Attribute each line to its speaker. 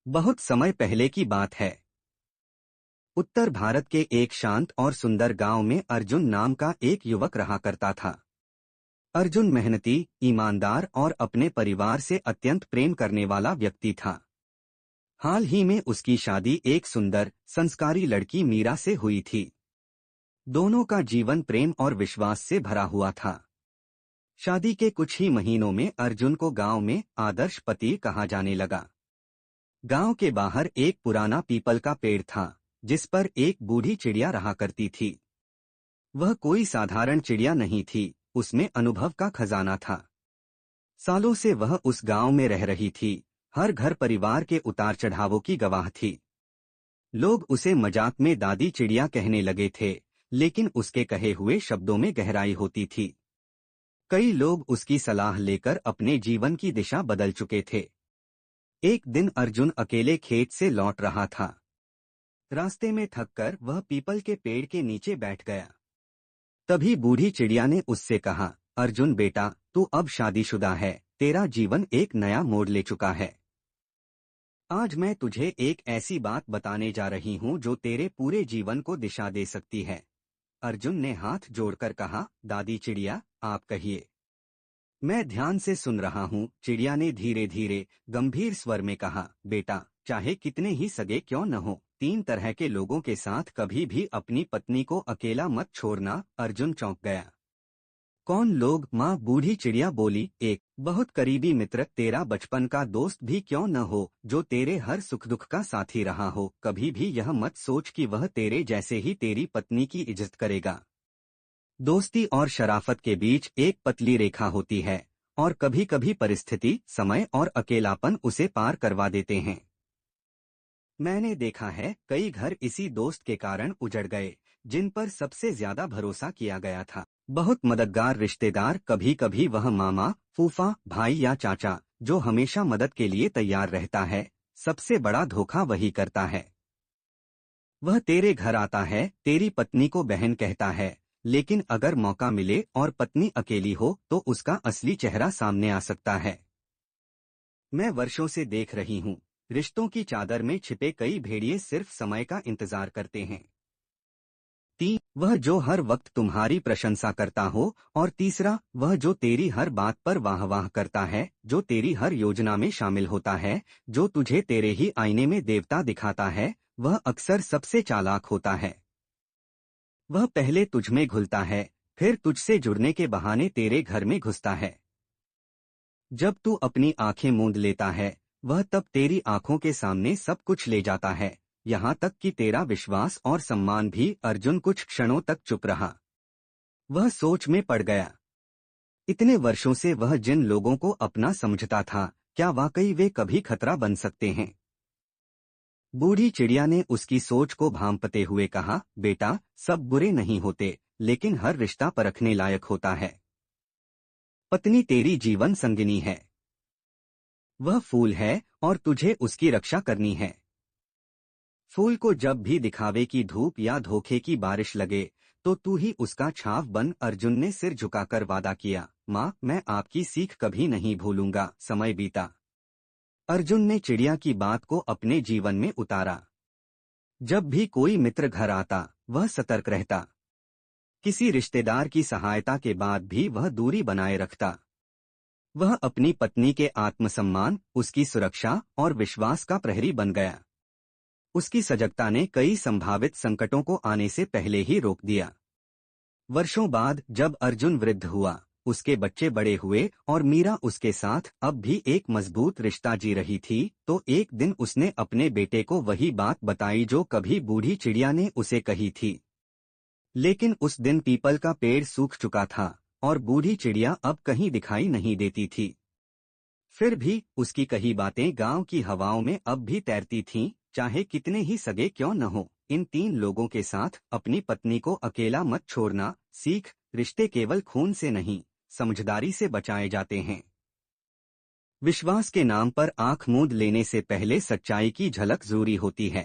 Speaker 1: बहुत समय पहले की बात है। उत्तर भारत के एक शांत और सुंदर गांव में अर्जुन नाम का एक युवक रहा करता था। अर्जुन मेहनती, ईमानदार और अपने परिवार से अत्यंत प्रेम करने वाला व्यक्ति था। हाल ही में उसकी शादी एक सुंदर, संस्कारी लड़की मीरा से हुई थी। दोनों का जीवन प्रेम और विश्वास से भरा हुआ था। शादी के कुछ ही महीनों में अर्जुन को गांव में आदर्श पति कहा जाने लगा। गांव के बाहर एक पुराना पीपल का पेड़ था, जिस पर एक बूढ़ी चिड़िया रहा करती थी। वह कोई साधारण चिड़िया नहीं थी, उसमें अनुभव का खजाना था। सालों से वह उस गांव में रह रही थी, हर घर परिवार के उतार चढ़ावों की गवाह थी। लोग उसे मजाक में दादी चिड़िया कहने लगे थे, लेकिन उसके कहे हुए शब्दों में गहराई होती थी। कई लोग उसकी सलाह लेकर अपने जीवन की दिशा बदल चुके थे। एक दिन अर्जुन अकेले खेत से लौट रहा था। रास्ते में थककर वह पीपल के पेड़ के नीचे बैठ गया। तभी बूढ़ी चिड़िया ने उससे कहा, अर्जुन बेटा, तू अब शादीशुदा है, तेरा जीवन एक नया मोड़ ले चुका है। आज मैं तुझे एक ऐसी बात बताने जा रही हूँ जो तेरे पूरे जीवन को दिशा दे सकती है। अर्जुन ने हाथ जोड़कर कहा, दादी चिड़िया, आप कहिए। मैं ध्यान से सुन रहा हूँ, चिड़िया ने धीरे धीरे गंभीर स्वर में कहा, बेटा, चाहे कितने ही सगे क्यों न हो, 3 तरह के लोगों के साथ कभी भी अपनी पत्नी को अकेला मत छोड़ना। अर्जुन चौंक गया। कौन लोग? माँ बूढ़ी चिड़िया बोली, एक बहुत करीबी मित्र, तेरा बचपन का दोस्त भी क्यों न हो, जो तेरे हर सुख दुख का साथी रहा हो। कभी भी यह मत सोच कि वह तेरे जैसे ही तेरी पत्नी की इज्जत करेगा। दोस्ती और शराफत के बीच एक पतली रेखा होती है, और कभी कभी परिस्थिति, समय और अकेलापन उसे पार करवा देते हैं। मैंने देखा है, कई घर इसी दोस्त के कारण उजड़ गए, जिन पर सबसे ज्यादा भरोसा किया गया था। बहुत मददगार रिश्तेदार, कभी कभी वह मामा, फूफा, भाई या चाचा, जो हमेशा मदद के लिए तैयार रहता है, सबसे बड़ा धोखा वही करता है। वह तेरे घर आता है, तेरी पत्नी को बहन कहता है, लेकिन अगर मौका मिले और पत्नी अकेली हो तो उसका असली चेहरा सामने आ सकता है। मैं वर्षों से देख रही हूँ, रिश्तों की चादर में छिपे कई भेड़िए सिर्फ समय का इंतजार करते हैं। 3, वह जो हर वक्त तुम्हारी प्रशंसा करता हो, और तीसरा, वह जो तेरी हर बात पर वाह वाह करता है, जो तेरी हर योजना में शामिल होता है, जो तुझे तेरे ही आईने में देवता दिखाता है, वह अक्सर सबसे चालाक होता है। वह पहले तुझमें घुलता है, फिर तुझसे जुड़ने के बहाने तेरे घर में घुसता है। जब तू अपनी आंखें मूंद लेता है, वह तब तेरी आंखों के सामने सब कुछ ले जाता है, यहाँ तक कि तेरा विश्वास और सम्मान भी। अर्जुन कुछ क्षणों तक चुप रहा। वह सोच में पड़ गया। इतने वर्षों से वह जिन लोगों को अपना समझता था, क्या वाकई वे कभी खतरा बन सकते हैं? बूढ़ी चिड़िया ने उसकी सोच को भांपते हुए कहा, बेटा, सब बुरे नहीं होते, लेकिन हर रिश्ता परखने लायक होता है। पत्नी तेरी जीवन संगिनी है। वह फूल है और तुझे उसकी रक्षा करनी है। फूल को जब भी दिखावे की धूप या धोखे की बारिश लगे, तो तू ही उसका छाव बन। अर्जुन ने सिर झुकाकर वादा किया, माँ, मैं आपकी सीख कभी नहीं भूलूंगा। समय बीता। अर्जुन ने चिड़िया की बात को अपने जीवन में उतारा। जब भी कोई मित्र घर आता, वह सतर्क रहता। किसी रिश्तेदार की सहायता के बाद भी वह दूरी बनाए रखता। वह अपनी पत्नी के आत्मसम्मान, उसकी सुरक्षा और विश्वास का प्रहरी बन गया। उसकी सजगता ने कई संभावित संकटों को आने से पहले ही रोक दिया। वर्षों बाद जब अर्जुन वृद्ध हुआ, उसके बच्चे बड़े हुए और मीरा उसके साथ अब भी एक मजबूत रिश्ता जी रही थी, तो एक दिन उसने अपने बेटे को वही बात बताई जो कभी बूढ़ी चिड़िया ने उसे कही थी। लेकिन उस दिन पीपल का पेड़ सूख चुका था और बूढ़ी चिड़िया अब कहीं दिखाई नहीं देती थी। फिर भी उसकी कही बातें गांव की हवाओं में अब भी तैरती थीं, चाहे कितने ही सगे क्यों न हो। इन 3 लोगों के साथ अपनी पत्नी को अकेला मत छोड़ना। सीख, रिश्ते केवल खून से नहीं, समझदारी से बचाए जाते हैं। विश्वास के नाम पर आंख मूंद लेने से पहले सच्चाई की झलक जरूरी होती है।